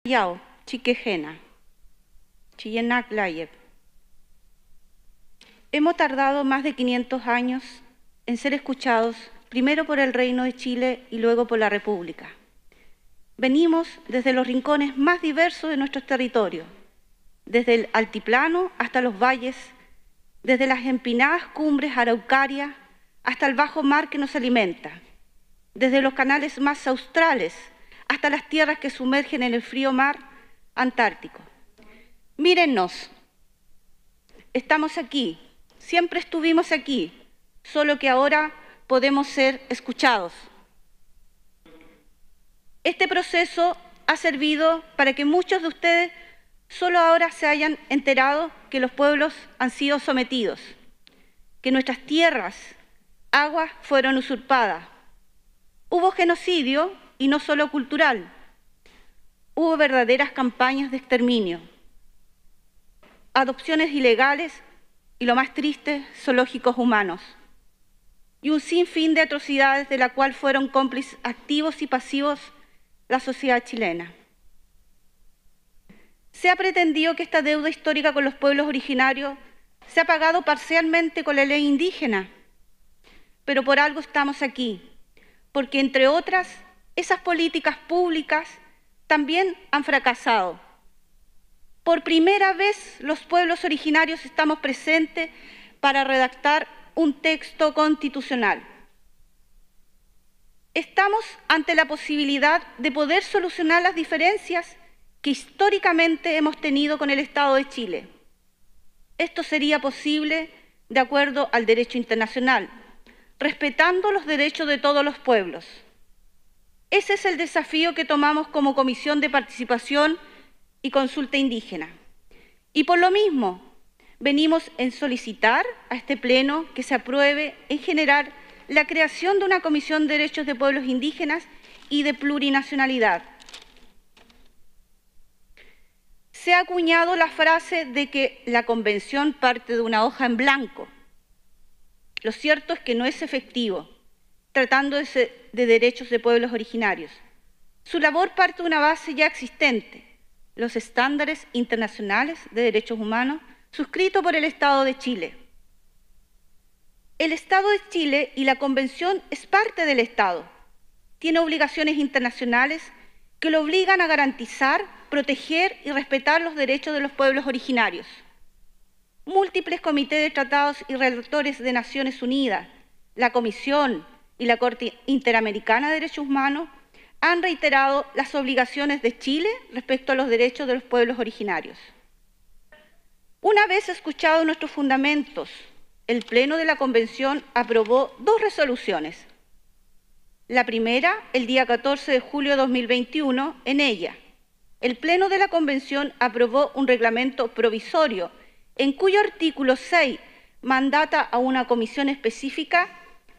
Yao, Chiquejena, Chillenak Layev. Hemos tardado más de 500 años en ser escuchados, primero por el Reino de Chile y luego por la República. Venimos desde los rincones más diversos de nuestros territorios, desde el altiplano hasta los valles, desde las empinadas cumbres araucarias hasta el bajo mar que nos alimenta, desde los canales más australes hasta las tierras que sumergen en el frío mar Antártico. Mírennos, estamos aquí, siempre estuvimos aquí, solo que ahora podemos ser escuchados. Este proceso ha servido para que muchos de ustedes solo ahora se hayan enterado que los pueblos han sido sometidos, que nuestras tierras, aguas fueron usurpadas. Hubo genocidio y no solo cultural, hubo verdaderas campañas de exterminio, adopciones ilegales y, lo más triste, zoológicos humanos, y un sinfín de atrocidades de la cual fueron cómplices activos y pasivos la sociedad chilena. Se ha pretendido que esta deuda histórica con los pueblos originarios se ha pagado parcialmente con la ley indígena, pero por algo estamos aquí, porque entre otras, esas políticas públicas también han fracasado. Por primera vez los pueblos originarios estamos presentes para redactar un texto constitucional. Estamos ante la posibilidad de poder solucionar las diferencias que históricamente hemos tenido con el Estado de Chile. Esto sería posible de acuerdo al derecho internacional, respetando los derechos de todos los pueblos. Ese es el desafío que tomamos como Comisión de Participación y Consulta Indígena. Y por lo mismo, venimos en solicitar a este Pleno que se apruebe en general la creación de una Comisión de Derechos de Pueblos Indígenas y de Plurinacionalidad. Se ha acuñado la frase de que la Convención parte de una hoja en blanco. Lo cierto es que no es efectivo, tratándose de derechos de pueblos originarios. Su labor parte de una base ya existente, los estándares internacionales de derechos humanos suscritos por el Estado de Chile. El Estado de Chile y la Convención es parte del Estado. Tiene obligaciones internacionales que lo obligan a garantizar, proteger y respetar los derechos de los pueblos originarios. Múltiples comités de tratados y relatores de Naciones Unidas, la Comisión y la Corte Interamericana de Derechos Humanos han reiterado las obligaciones de Chile respecto a los derechos de los pueblos originarios. Una vez escuchados nuestros fundamentos, el Pleno de la Convención aprobó 2 resoluciones. La primera, el día 14 de julio de 2021, en ella, el Pleno de la Convención aprobó un reglamento provisorio en cuyo artículo 6 mandata a una comisión específica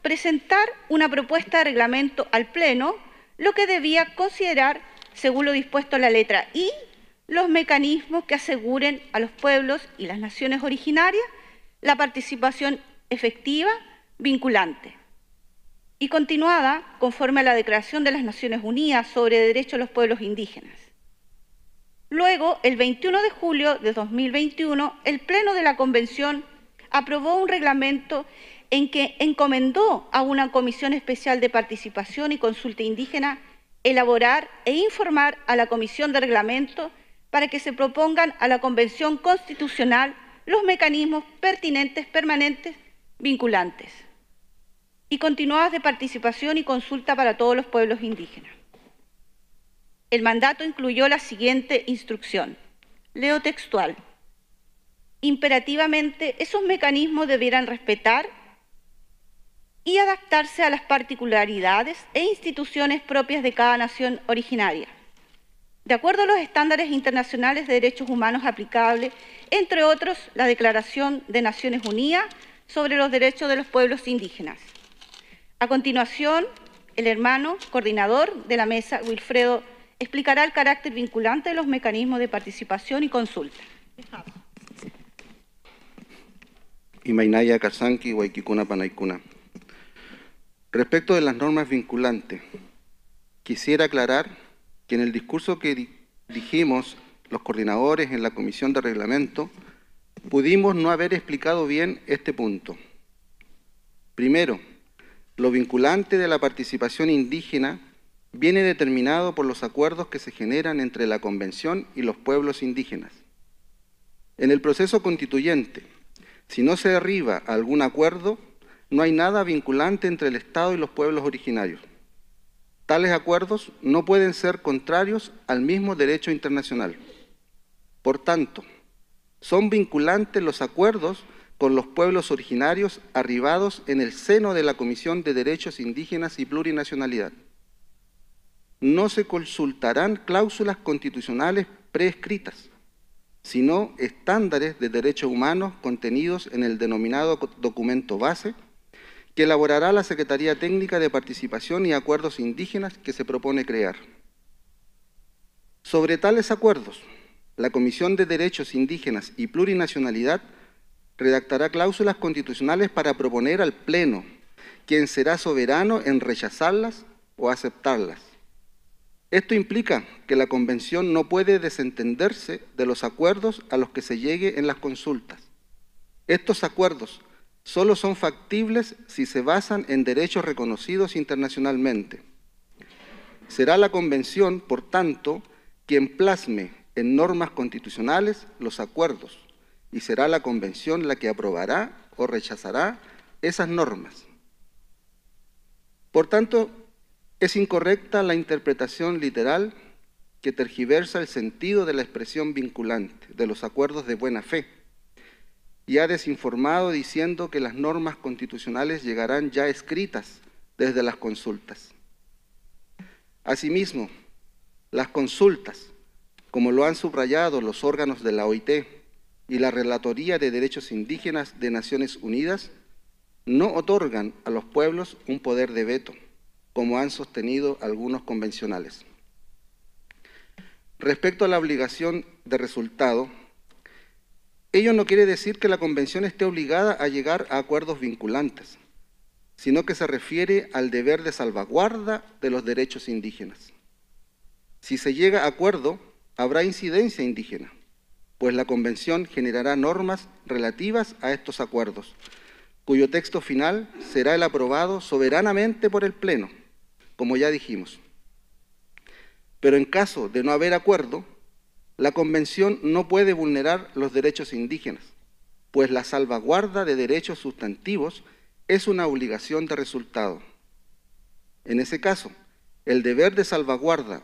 presentar una propuesta de reglamento al Pleno, lo que debía considerar, según lo dispuesto en la letra I, los mecanismos que aseguren a los pueblos y las naciones originarias la participación efectiva, vinculante y continuada conforme a la Declaración de las Naciones Unidas sobre Derechos de los Pueblos Indígenas. Luego, el 21 de julio de 2021, el Pleno de la Convención aprobó un reglamento en que encomendó a una Comisión Especial de Participación y Consulta Indígena elaborar e informar a la Comisión de Reglamento para que se propongan a la Convención Constitucional los mecanismos pertinentes, permanentes, vinculantes y continuadas de participación y consulta para todos los pueblos indígenas. El mandato incluyó la siguiente instrucción. Leo textual. Imperativamente, esos mecanismos debieran respetar y adaptarse a las particularidades e instituciones propias de cada nación originaria, de acuerdo a los estándares internacionales de derechos humanos aplicables, entre otros, la Declaración de Naciones Unidas sobre los Derechos de los Pueblos Indígenas. A continuación, el hermano coordinador de la mesa, Wilfredo, explicará el carácter vinculante de los mecanismos de participación y consulta. Imainaya Kazanki, Waikikuna Panaikuna. Respecto de las normas vinculantes, quisiera aclarar que en el discurso que dijimos los coordinadores en la Comisión de Reglamento, pudimos no haber explicado bien este punto. Primero, lo vinculante de la participación indígena viene determinado por los acuerdos que se generan entre la Convención y los pueblos indígenas. En el proceso constituyente, si no se arriba a algún acuerdo, no hay nada vinculante entre el Estado y los pueblos originarios. Tales acuerdos no pueden ser contrarios al mismo derecho internacional. Por tanto, son vinculantes los acuerdos con los pueblos originarios arribados en el seno de la Comisión de Derechos Indígenas y Plurinacionalidad. No se consultarán cláusulas constitucionales preescritas, sino estándares de derechos humanos contenidos en el denominado documento base que elaborará la Secretaría Técnica de Participación y Acuerdos Indígenas que se propone crear. Sobre tales acuerdos, la Comisión de Derechos Indígenas y Plurinacionalidad redactará cláusulas constitucionales para proponer al Pleno, quien será soberano en rechazarlas o aceptarlas. Esto implica que la Convención no puede desentenderse de los acuerdos a los que se llegue en las consultas. Estos acuerdos solo son factibles si se basan en derechos reconocidos internacionalmente. Será la Convención, por tanto, quien plasme en normas constitucionales los acuerdos, y será la Convención la que aprobará o rechazará esas normas. Por tanto, es incorrecta la interpretación literal que tergiversa el sentido de la expresión vinculante de los acuerdos de buena fe y ha desinformado diciendo que las normas constitucionales llegarán ya escritas desde las consultas. Asimismo, las consultas, como lo han subrayado los órganos de la OIT y la Relatoría de Derechos Indígenas de Naciones Unidas, no otorgan a los pueblos un poder de veto, como han sostenido algunos convencionales. Respecto a la obligación de resultado, ello no quiere decir que la Convención esté obligada a llegar a acuerdos vinculantes, sino que se refiere al deber de salvaguarda de los derechos indígenas. Si se llega a acuerdo, habrá incidencia indígena, pues la Convención generará normas relativas a estos acuerdos, cuyo texto final será el aprobado soberanamente por el Pleno, como ya dijimos. Pero en caso de no haber acuerdo, la Convención no puede vulnerar los derechos indígenas, pues la salvaguarda de derechos sustantivos es una obligación de resultado. En ese caso, el deber de salvaguarda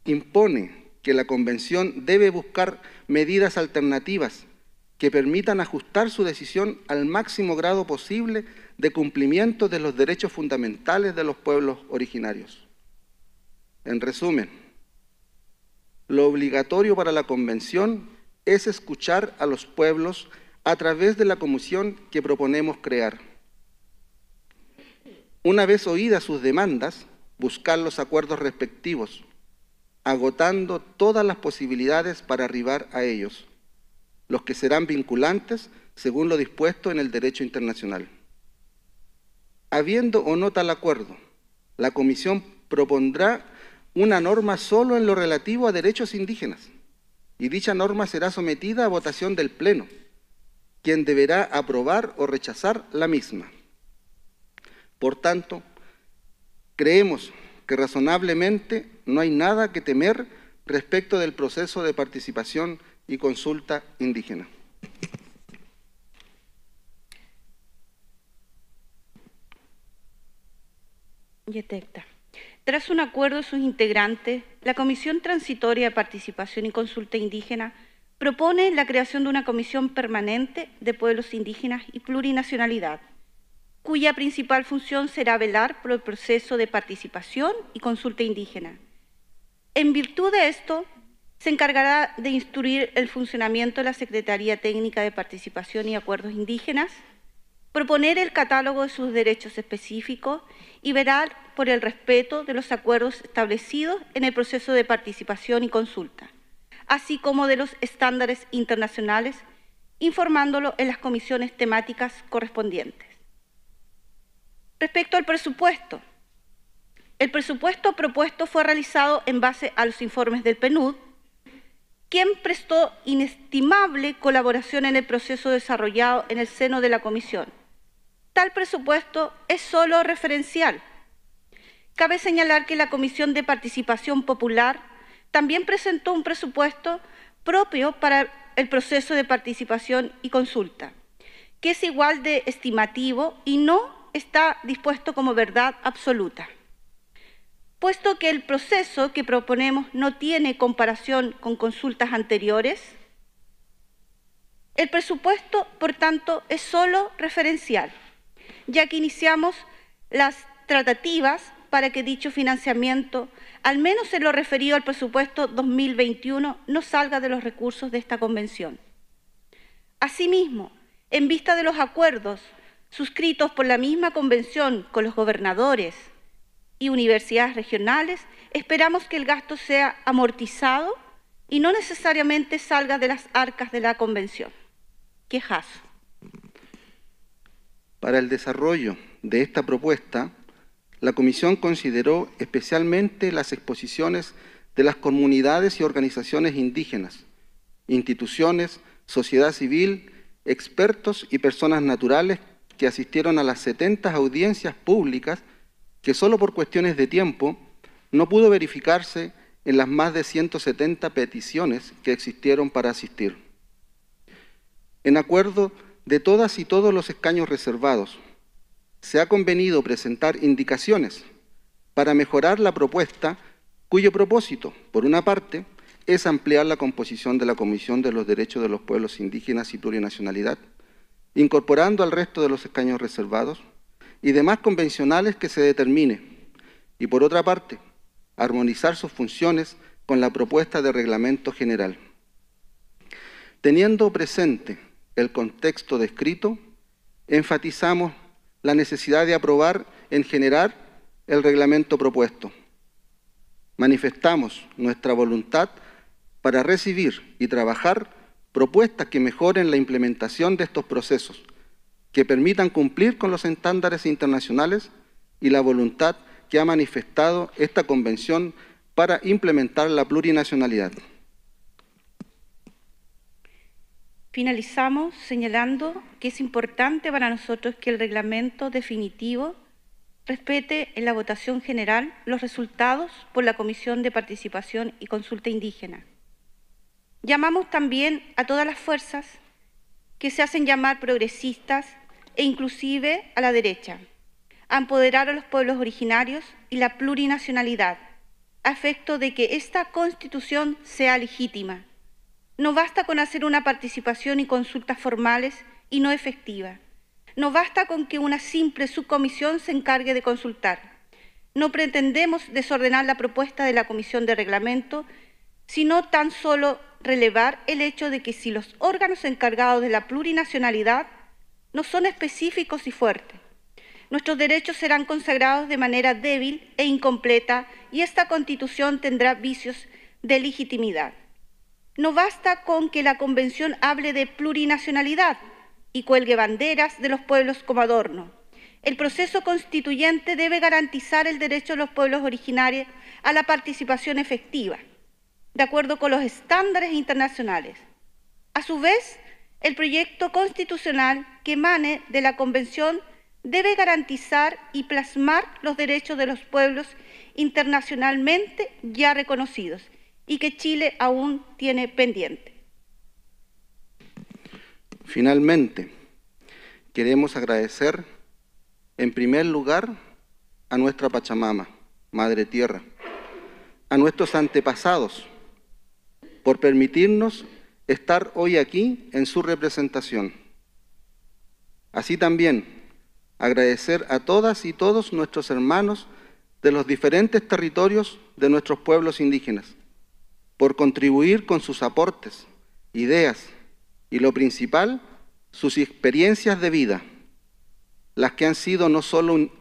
impone que la Convención debe buscar medidas alternativas que permitan ajustar su decisión al máximo grado posible de cumplimiento de los derechos fundamentales de los pueblos originarios. En resumen, lo obligatorio para la Convención es escuchar a los pueblos a través de la comisión que proponemos crear. Una vez oídas sus demandas, buscar los acuerdos respectivos, agotando todas las posibilidades para arribar a ellos, los que serán vinculantes según lo dispuesto en el derecho internacional. Habiendo o no tal acuerdo, la Comisión propondrá una norma solo en lo relativo a derechos indígenas, y dicha norma será sometida a votación del Pleno, quien deberá aprobar o rechazar la misma. Por tanto, creemos que razonablemente no hay nada que temer respecto del proceso de participación y consulta indígena. Yetecta. Tras un acuerdo de sus integrantes, la Comisión Transitoria de Participación y Consulta Indígena propone la creación de una comisión permanente de pueblos indígenas y plurinacionalidad, cuya principal función será velar por el proceso de participación y consulta indígena. En virtud de esto, se encargará de instruir el funcionamiento de la Secretaría Técnica de Participación y Acuerdos Indígenas, proponer el catálogo de sus derechos específicos y velar por el respeto de los acuerdos establecidos en el proceso de participación y consulta, así como de los estándares internacionales, informándolo en las comisiones temáticas correspondientes. Respecto al presupuesto, el presupuesto propuesto fue realizado en base a los informes del PNUD quien prestó inestimable colaboración en el proceso desarrollado en el seno de la Comisión. Tal presupuesto es solo referencial. Cabe señalar que la Comisión de Participación Popular también presentó un presupuesto propio para el proceso de participación y consulta, que es igual de estimativo y no está dispuesto como verdad absoluta. Puesto que el proceso que proponemos no tiene comparación con consultas anteriores, el presupuesto, por tanto, es solo referencial, ya que iniciamos las tratativas para que dicho financiamiento, al menos en lo referido al presupuesto 2021, no salga de los recursos de esta convención. Asimismo, en vista de los acuerdos suscritos por la misma convención con los gobernadores y universidades regionales, esperamos que el gasto sea amortizado y no necesariamente salga de las arcas de la convención. Quejazo. Para el desarrollo de esta propuesta, la Comisión consideró especialmente las exposiciones de las comunidades y organizaciones indígenas, instituciones, sociedad civil, expertos y personas naturales que asistieron a las 70 audiencias públicas que solo por cuestiones de tiempo no pudo verificarse en las más de 170 peticiones que existieron para asistir. En acuerdo de todas y todos los escaños reservados, se ha convenido presentar indicaciones para mejorar la propuesta, cuyo propósito, por una parte, es ampliar la composición de la Comisión de los Derechos de los Pueblos Indígenas y Plurinacionalidad, incorporando al resto de los escaños reservados y demás convencionales que se determine, y por otra parte, armonizar sus funciones con la propuesta de reglamento general. Teniendo presente el contexto descrito, enfatizamos la necesidad de aprobar en general el reglamento propuesto. Manifestamos nuestra voluntad para recibir y trabajar propuestas que mejoren la implementación de estos procesos, que permitan cumplir con los estándares internacionales y la voluntad que ha manifestado esta Convención para implementar la plurinacionalidad. Finalizamos señalando que es importante para nosotros que el reglamento definitivo respete en la votación general los resultados por la Comisión de Participación y Consulta Indígena. Llamamos también a todas las fuerzas que se hacen llamar progresistas e inclusive a la derecha, a empoderar a los pueblos originarios y la plurinacionalidad, a efecto de que esta Constitución sea legítima. No basta con hacer una participación y consultas formales y no efectiva. No basta con que una simple subcomisión se encargue de consultar. No pretendemos desordenar la propuesta de la Comisión de Reglamento, sino tan solo relevar el hecho de que si los órganos encargados de la plurinacionalidad no son específicos y fuertes, nuestros derechos serán consagrados de manera débil e incompleta y esta Constitución tendrá vicios de legitimidad. No basta con que la Convención hable de plurinacionalidad y cuelgue banderas de los pueblos como adorno. El proceso constituyente debe garantizar el derecho de los pueblos originarios a la participación efectiva, de acuerdo con los estándares internacionales. A su vez, el proyecto constitucional que emane de la Convención debe garantizar y plasmar los derechos de los pueblos internacionalmente ya reconocidos y que Chile aún tiene pendiente. Finalmente, queremos agradecer en primer lugar a nuestra Pachamama, Madre Tierra, a nuestros antepasados, por permitirnos estar hoy aquí en su representación. Así también, agradecer a todas y todos nuestros hermanos de los diferentes territorios de nuestros pueblos indígenas, por contribuir con sus aportes, ideas y, lo principal, sus experiencias de vida, las que han sido no solo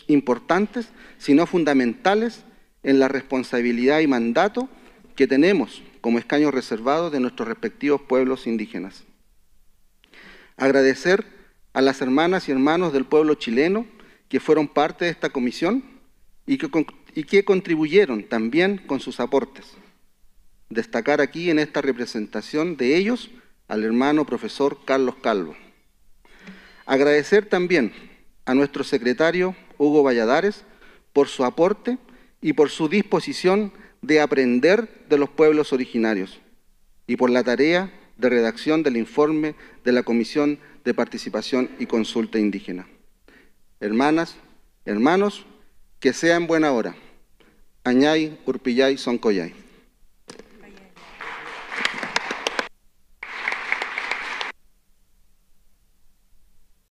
importantes, sino fundamentales en la responsabilidad y mandato que tenemos como escaños reservados de nuestros respectivos pueblos indígenas. Agradecer a las hermanas y hermanos del pueblo chileno que fueron parte de esta comisión y que contribuyeron también con sus aportes. destacar aquí en esta representación de ellos al hermano profesor Carlos Calvo. Agradecer también a nuestro secretario Hugo Valladares por su aporte y por su disposición de aprender de los pueblos originarios y por la tarea de redacción del informe de la Comisión de Participación y Consulta Indígena. Hermanas, hermanos, que sea en buena hora. Añay, Urpillay, Soncoyay.